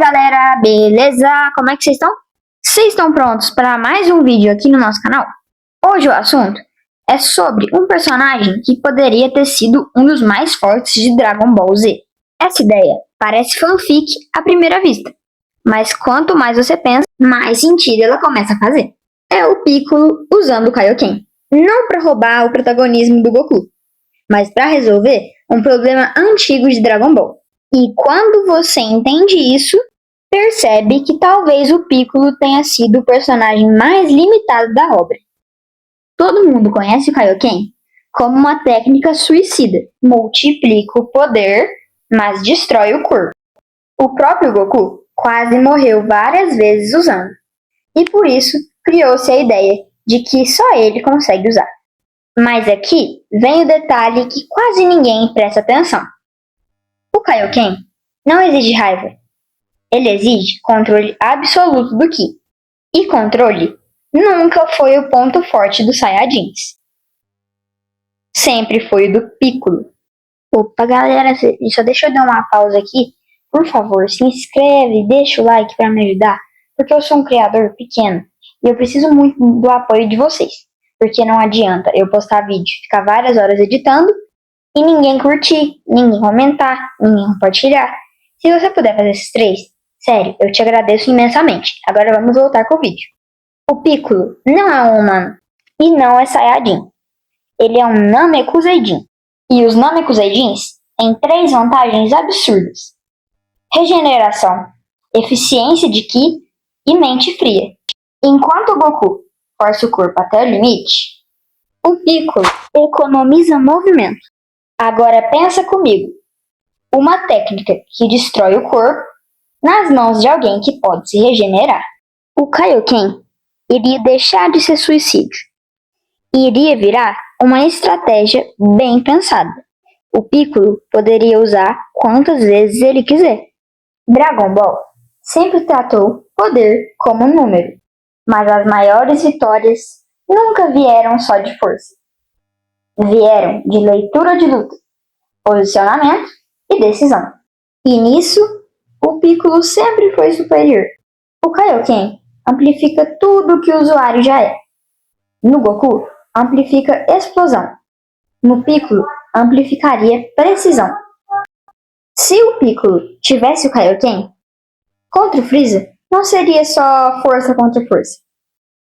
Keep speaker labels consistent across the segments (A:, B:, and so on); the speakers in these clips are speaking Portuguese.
A: Galera, beleza? Como é que vocês estão? Vocês estão prontos para mais um vídeo aqui no nosso canal? Hoje o assunto é sobre um personagem que poderia ter sido um dos mais fortes de Dragon Ball Z. Essa ideia parece fanfic à primeira vista, mas quanto mais você pensa, mais sentido ela começa a fazer. É o Piccolo usando o Kaioken, não para roubar o protagonismo do Goku, mas para resolver um problema antigo de Dragon Ball. E quando você entende isso, percebe que talvez o Piccolo tenha sido o personagem mais limitado da obra. Todo mundo conhece o Kaioken como uma técnica suicida. Multiplica o poder, mas destrói o corpo. O próprio Goku quase morreu várias vezes usando. E por isso criou-se a ideia de que só ele consegue usar. Mas aqui vem o detalhe que quase ninguém presta atenção. O Kaioken não exige raiva. Ele exige controle absoluto do Ki. E controle nunca foi o ponto forte dos Saiyajins. Sempre foi o do Piccolo. Opa, galera, só deixa eu dar uma pausa aqui. Por favor, se inscreve e deixa o like para me ajudar, porque eu sou um criador pequeno e eu preciso muito do apoio de vocês. Porque não adianta eu postar vídeo, ficar várias horas editando e ninguém curtir, ninguém comentar, ninguém compartilhar. Se você puder fazer esses três, sério, eu te agradeço imensamente. Agora vamos voltar com o vídeo. O Piccolo não é um humano e não é Saiyajin. Ele é um Namekuseidin. E os Namekuseidins têm 3 vantagens absurdas: regeneração, eficiência de Ki e mente fria. Enquanto o Goku força o corpo até o limite, o Piccolo economiza movimento. Agora pensa comigo, uma técnica que destrói o corpo nas mãos de alguém que pode se regenerar. O Kaioken iria deixar de ser suicídio e iria virar uma estratégia bem pensada. O Piccolo poderia usar quantas vezes ele quiser. Dragon Ball sempre tratou poder como número, mas as maiores vitórias nunca vieram só de força. Vieram de leitura de luta, posicionamento e decisão. E nisso, o Piccolo sempre foi superior. O Kaioken amplifica tudo o que o usuário já é. No Goku, amplifica explosão. No Piccolo, amplificaria precisão. Se o Piccolo tivesse o Kaioken, contra o Freeza, não seria só força contra força.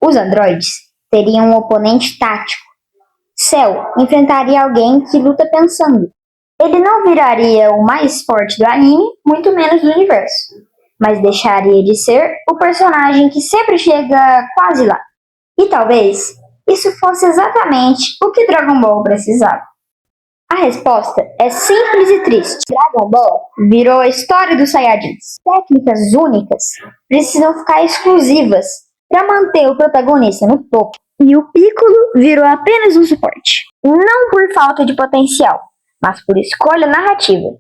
A: Os androides teriam um oponente tático. Cell enfrentaria alguém que luta pensando. Ele não viraria o mais forte do anime, muito menos do universo, mas deixaria de ser o personagem que sempre chega quase lá. E talvez isso fosse exatamente o que Dragon Ball precisava. A resposta é simples e triste. Dragon Ball virou a história dos Saiyajins. Técnicas únicas precisam ficar exclusivas para manter o protagonista no topo. E o Piccolo virou apenas um suporte. Não por falta de potencial, mas por escolha narrativa.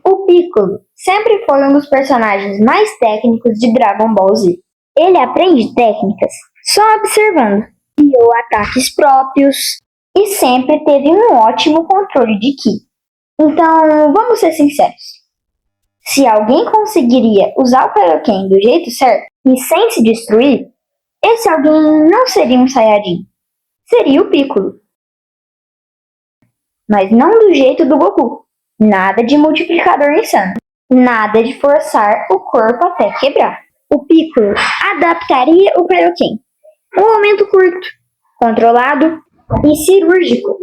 A: O Piccolo sempre foi um dos personagens mais técnicos de Dragon Ball Z. Ele aprende técnicas só observando, criou ataques próprios e sempre teve um ótimo controle de Ki. Então, vamos ser sinceros. Se alguém conseguiria usar o Kaioken do jeito certo e sem se destruir, esse alguém não seria um Saiyajin, seria o Piccolo. Mas não do jeito do Goku. Nada de multiplicador insano. Nada de forçar o corpo até quebrar. O Piccolo adaptaria o Kaioken. Um momento curto, controlado e cirúrgico.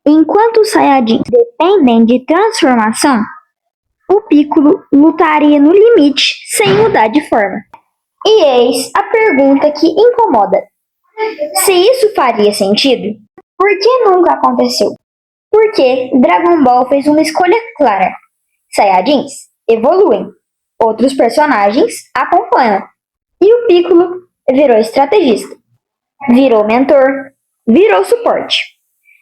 A: Enquanto os Saiyajins dependem de transformação, o Piccolo lutaria no limite sem mudar de forma. E eis a pergunta que incomoda. Se isso faria sentido, por que nunca aconteceu? Porque Dragon Ball fez uma escolha clara. Saiyajins evoluem, outros personagens acompanham. E o Piccolo virou estrategista, virou mentor, virou suporte.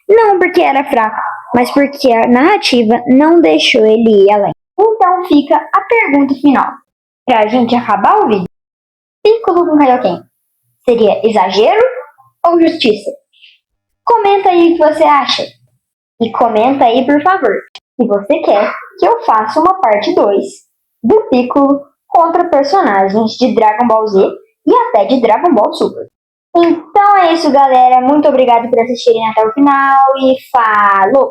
A: Não porque era fraco, mas porque a narrativa não deixou ele ir além. Então fica a pergunta final, pra gente acabar o vídeo. Piccolo com Kaioken seria exagero ou justiça? Comenta aí o que você acha. E comenta aí, por favor, se você quer que eu faça uma parte 2 do Piccolo contra personagens de Dragon Ball Z e até de Dragon Ball Super. Então é isso, galera. Muito obrigado por assistirem até o final e falou!